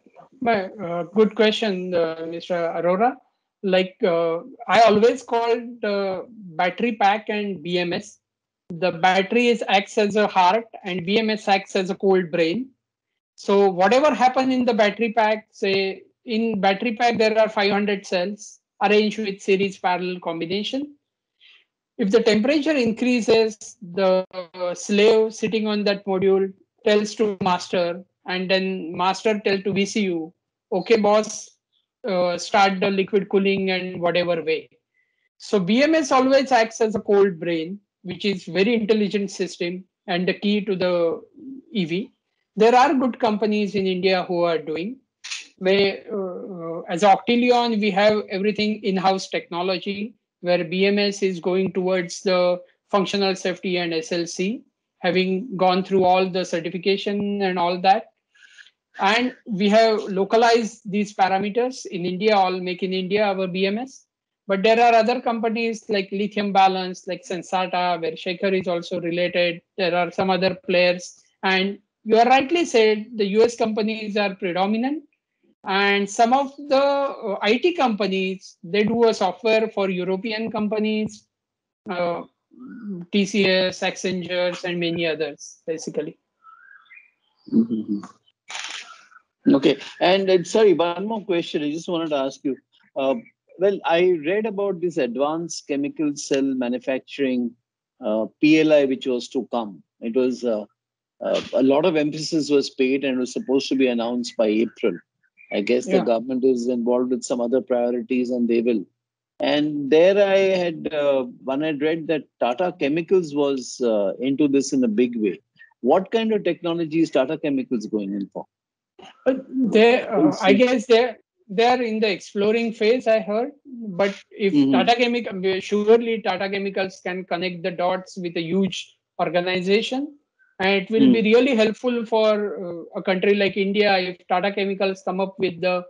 [SPEAKER 2] good question, Mr. Arora. Like I always called battery pack and BMS. The battery acts as a heart and BMS acts as a cold brain. So whatever happens in the battery pack, say in battery pack there are 500 cells arranged with series parallel combination. If the temperature increases, the slave sitting on that module tells to master, and then master tell to VCU, okay, boss, start the liquid cooling and whatever way. So BMS always acts as a cold brain, which is very intelligent system and the key to the EV. There are good companies in India who are doing. As Octelion, we have everything in-house technology where BMS is going towards the functional safety and SLC, having gone through all the certification and all that. And we have localized these parameters in India, all make in India, our BMS. But there are other companies like Lithium Balance, like Sensata, where Shekhar is also related. There are some other players. And you are rightly said, the US companies are predominant. And some of the IT companies, they do a software for European companies, uh, TCS, Accenture, and many others, basically.
[SPEAKER 7] Mm-hmm. Okay, and sorry, one more question. I just wanted to ask you. Well, I read about this advanced chemical cell manufacturing PLI, which was to come. It was a lot of emphasis was paid and was supposed to be announced by April. I guess the government is involved with some other priorities, and they will. And there I had one had read that Tata Chemicals was into this in a big way. What kind of technology is Tata Chemicals going in for?
[SPEAKER 2] I guess they're in the exploring phase, I heard. But if surely Tata Chemicals can connect the dots with a huge organization, and it will be really helpful for a country like India if Tata Chemicals come up with the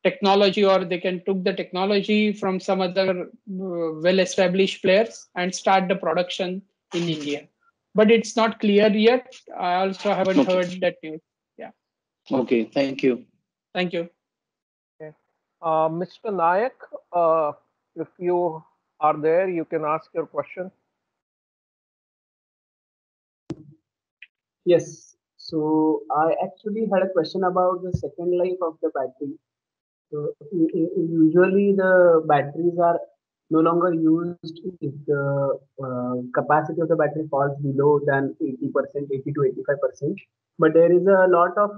[SPEAKER 2] technology, or they can took the technology from some other well-established players and start the production in India. But it's not clear yet. I also haven't heard that news. Yeah.
[SPEAKER 7] Okay, thank you.
[SPEAKER 2] Thank you.
[SPEAKER 4] Okay. Mr. Nayak, if you are there, you can ask your question.
[SPEAKER 8] Yes. So I actually had a question about the second life of the battery. So usually the batteries are no longer used if the capacity of the battery falls below than 80%, 80 to 85%. But there is a lot of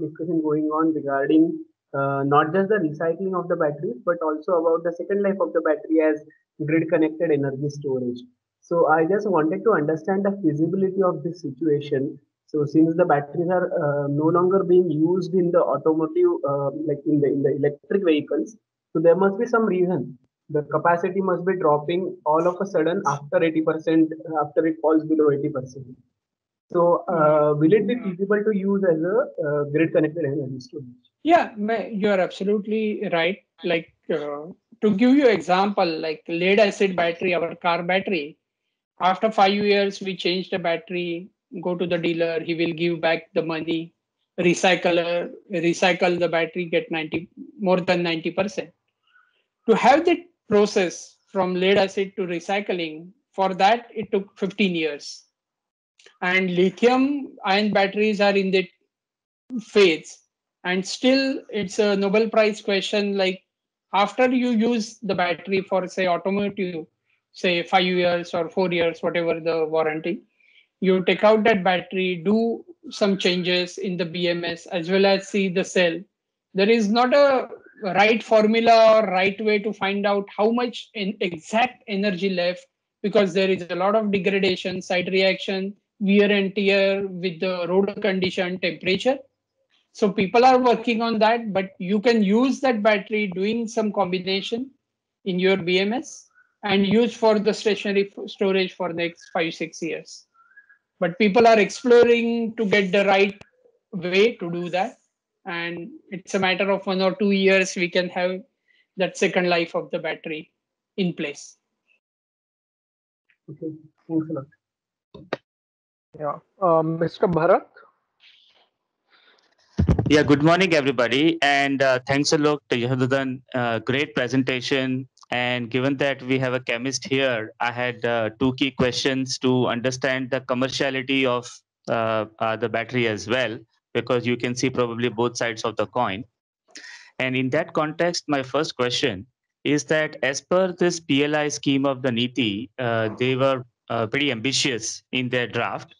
[SPEAKER 8] discussion going on regarding not just the recycling of the batteries, but also about the second life of the battery as grid connected energy storage. So I just wanted to understand the feasibility of this situation. So since the batteries are no longer being used in the automotive, like in the electric vehicles, so there must be some reason. The capacity must be dropping all of a sudden after 80%, after it falls below 80%. So will it be feasible to use as a grid connected energy storage?
[SPEAKER 2] Yeah, you are absolutely right. Like to give you example, like lead acid battery, our car battery, after 5 years, we change the battery, go to the dealer, he will give back the money, recycle the battery, get more than 90%. To have that process from lead acid to recycling, for that, it took 15 years. And lithium ion batteries are in that phase. And still, it's a Nobel Prize question, like after you use the battery for, say, automotive, say 5 years or 4 years, whatever the warranty, you take out that battery, do some changes in the BMS as well as see the cell. There is not a right formula or right way to find out how much exact energy left because there is a lot of degradation, side reaction, wear and tear with the road condition, temperature. So people are working on that, but you can use that battery doing some combination in your BMS and use for the stationary storage for next 5-6 years. But people are exploring to get the right way to do that. And it's a matter of 1 or 2 years, we can have that second life of the battery in place.
[SPEAKER 8] Okay, thanks a lot.
[SPEAKER 4] Yeah, Mr. Bharat.
[SPEAKER 9] Yeah, good morning, everybody. And thanks a lot to Yashodhan. Great presentation. And given that we have a chemist here, I had two key questions to understand the commerciality of the battery as well, because you can see probably both sides of the coin. And in that context, my first question is that as per this PLI scheme of the NITI, they were pretty ambitious in their draft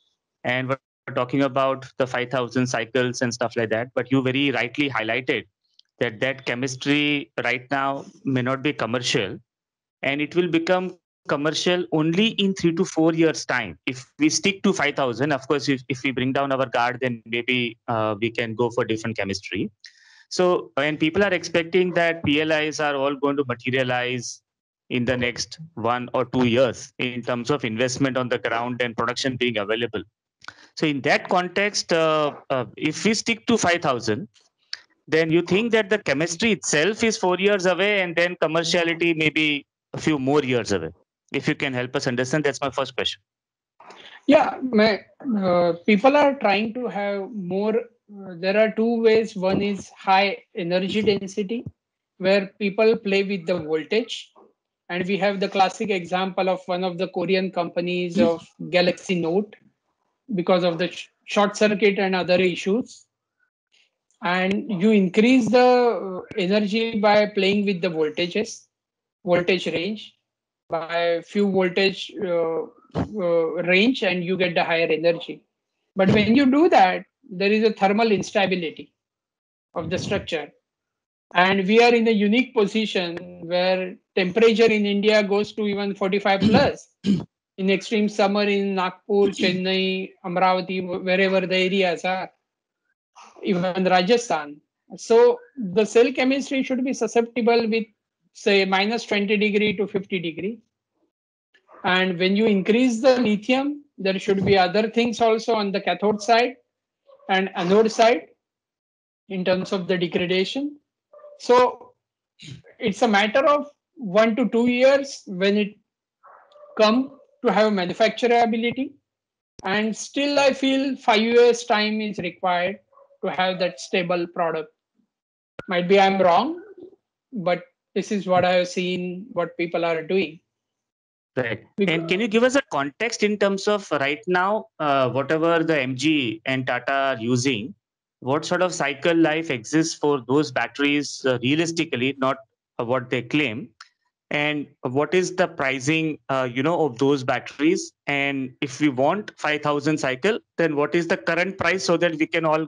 [SPEAKER 9] and were talking about the 5,000 cycles and stuff like that. But you very rightly highlighted that that chemistry right now may not be commercial, and it will become commercial only in 3 to 4 years time. If we stick to 5,000, of course, if we bring down our guard, then maybe we can go for different chemistry. So when people are expecting that PLIs are all going to materialize in the next 1 or 2 years in terms of investment on the ground and production being available. So in that context, if we stick to 5,000, then you think that the chemistry itself is 4 years away and then commerciality maybe a few more years away. If you can help us understand, that's my first question.
[SPEAKER 2] Yeah, people are trying to have more. There are two ways. One is high energy density, where people play with the voltage. And we have the classic example of one of the Korean companies of Galaxy Note because of the short circuit and other issues. And you increase the energy by playing with the voltage range by few voltage range, and you get the higher energy. But when you do that, there is a thermal instability of the structure. And we are in a unique position where temperature in India goes to even 45 plus. In extreme summer in Nagpur, Chennai, Amravati, wherever the areas are, even Rajasthan. So the cell chemistry should be susceptible with, say, minus 20 degree to 50 degree. And when you increase the lithium, there should be other things also on the cathode side and anode side in terms of the degradation. So it's a matter of 1 to 2 years when it come to have manufacturability. And still I feel 5 years time is required to have that stable product. Might be I'm wrong, but this is what I have seen, what people are doing.
[SPEAKER 9] Right. And can you give us a context in terms of right now, whatever the MG and Tata are using, what sort of cycle life exists for those batteries realistically, not what they claim? And what is the pricing, of those batteries? And if we want 5,000 cycle, then what is the current price so that we can all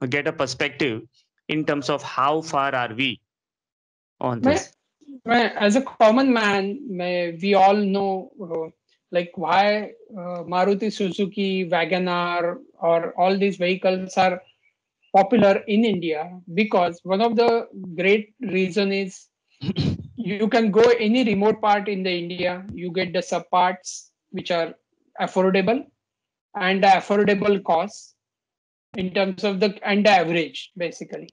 [SPEAKER 9] get a perspective in terms of how far are we on this?
[SPEAKER 2] As a common man, we all know like why Maruti Suzuki, Wagon-R, or all these vehicles are popular in India, because one of the great reason is you can go any remote part in the India, you get the sub parts which are affordable and the affordable cost in terms of the and the average basically.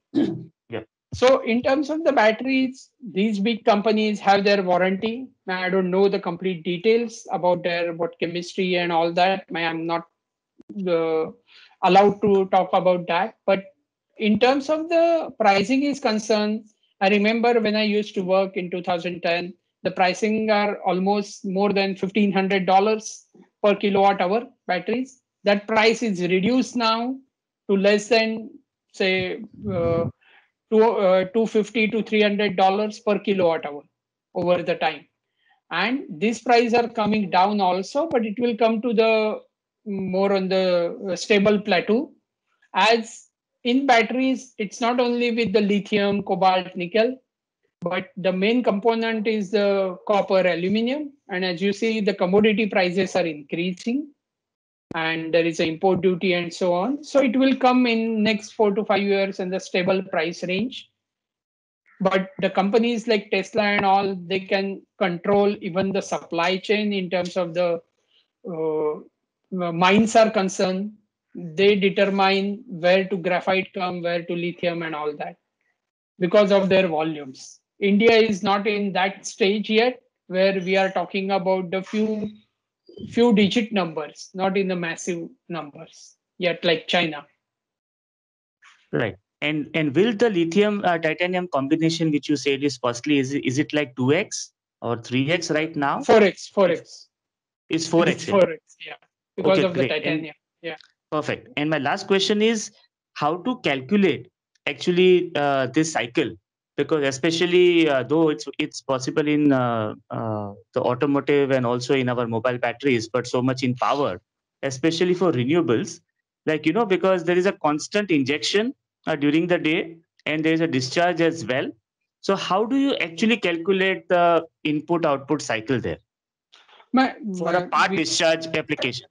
[SPEAKER 9] Yeah.
[SPEAKER 2] So in terms of the batteries, these big companies have their warranty. I don't know the complete details about their what chemistry and all that. I'm not allowed to talk about that. But in terms of the pricing is concerned, I remember when I used to work in 2010, the pricing are almost more than $1,500 per kilowatt hour batteries. That price is reduced now to less than, say, $250 to $300 per kilowatt hour over the time. And these prices are coming down also, but it will come to the more on the stable plateau. As in batteries, it's not only with the lithium, cobalt, nickel. But the main component is the copper aluminum. And as you see, the commodity prices are increasing and there is an import duty and so on. So it will come in next 4 to 5 years in the stable price range. But the companies like Tesla and all, they can control even the supply chain in terms of the mines are concerned. They determine where to graphite come, where to lithium and all that because of their volumes. India is not in that stage yet where we are talking about the few digit numbers, not in the massive numbers yet like China.
[SPEAKER 9] Right. And will the lithium titanium combination which you said is costly, is it like 2x or 3x right now?
[SPEAKER 2] 4x.
[SPEAKER 9] It's 4x.
[SPEAKER 2] It's 4x, yeah. Because
[SPEAKER 9] Okay,
[SPEAKER 2] of the
[SPEAKER 9] great.
[SPEAKER 2] titanium. Yeah.
[SPEAKER 9] Perfect. And my last question is how to calculate actually this cycle, because especially though it's possible in the automotive and also in our mobile batteries, but so much in power, especially for renewables, like because there is a constant injection during the day and there is a discharge as well. So how do you actually calculate the input output cycle there for a part discharge application?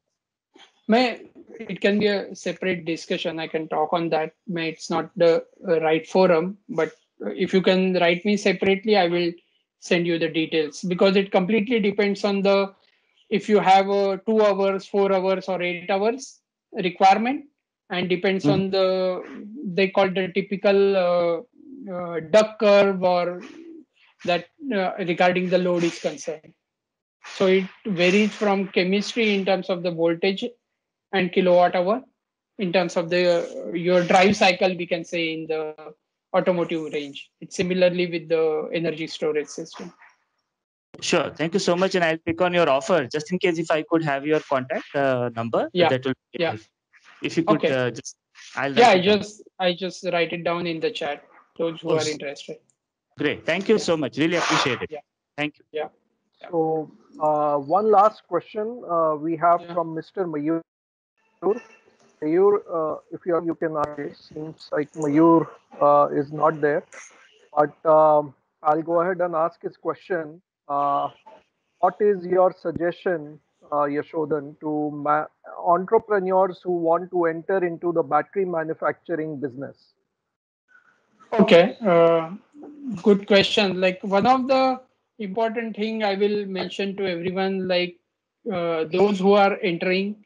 [SPEAKER 2] It can be a separate discussion. I can talk on that. It's not the right forum, but if you can write me separately, I will send you the details because it completely depends on the if you have a 2 hours, 4 hours, or 8 hours requirement, and depends on the they call the typical duck curve or that regarding the load is concerned. So it varies from chemistry in terms of the voltage and kilowatt hour in terms of the your drive cycle, we can say in the automotive range. It's similarly with the energy storage system.
[SPEAKER 9] Sure. Thank you so much. And I'll pick on your offer just in case if I could have your contact number.
[SPEAKER 2] Yeah.
[SPEAKER 9] That will be
[SPEAKER 2] Yeah.
[SPEAKER 9] helpful. If you could
[SPEAKER 2] Okay.
[SPEAKER 9] I'll
[SPEAKER 2] Yeah,
[SPEAKER 9] write it down.
[SPEAKER 2] I just write it down in the chat. Those who are interested.
[SPEAKER 9] Great. Thank you so much. Really appreciate it.
[SPEAKER 2] Yeah.
[SPEAKER 9] Thank you.
[SPEAKER 2] Yeah.
[SPEAKER 4] So one last question we have from Mr. Mayur. Mayur, if you can answer, seems like Mayur is not there. But I'll go ahead and ask his question. What is your suggestion, Yashodan, to entrepreneurs who want to enter into the battery manufacturing business?
[SPEAKER 2] Okay, good question. Like one of the important thing I will mention to everyone, like those who are entering,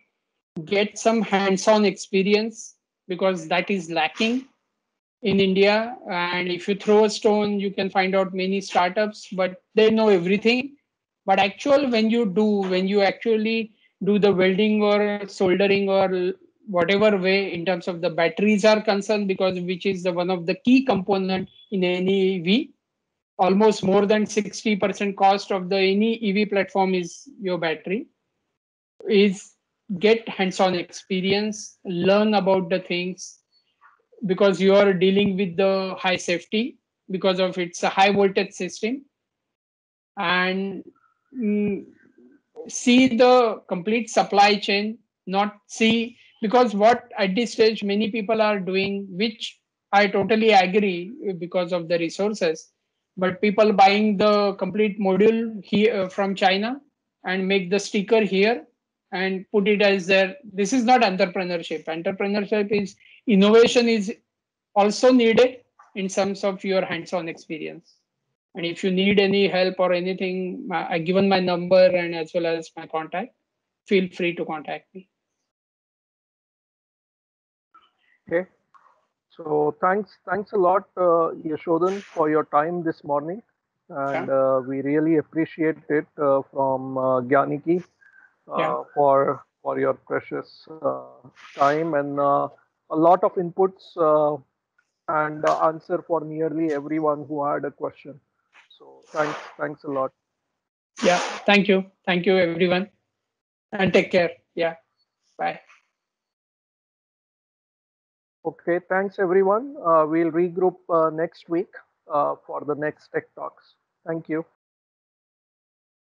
[SPEAKER 2] get some hands-on experience because that is lacking in India. And if you throw a stone, you can find out many startups, but they know everything. But when you actually do the welding or soldering or whatever way in terms of the batteries are concerned, because which is the one of the key component in any EV, almost more than 60% cost of the any EV platform is your battery, is get hands-on experience, learn about the things, because you are dealing with the high safety because of it's a high voltage system, and see the complete supply chain, not see, because what at this stage many people are doing, which I totally agree because of the resources, but people buying the complete module here from China and make the sticker here and put it as their, this is not entrepreneurship. Entrepreneurship is innovation is also needed in terms of your hands-on experience. And if you need any help or anything, I given my number and as well as my contact. Feel free to contact me.
[SPEAKER 4] Okay. So thanks a lot, Yashodan, for your time this morning, and we really appreciate it from Gyaniki for your precious time and a lot of inputs and answer for nearly everyone who had a question. So thanks a lot.
[SPEAKER 2] Yeah, thank you everyone, and take care. Yeah, bye.
[SPEAKER 4] Okay, thanks everyone. We'll regroup next week for the next Tech Talks. Thank you.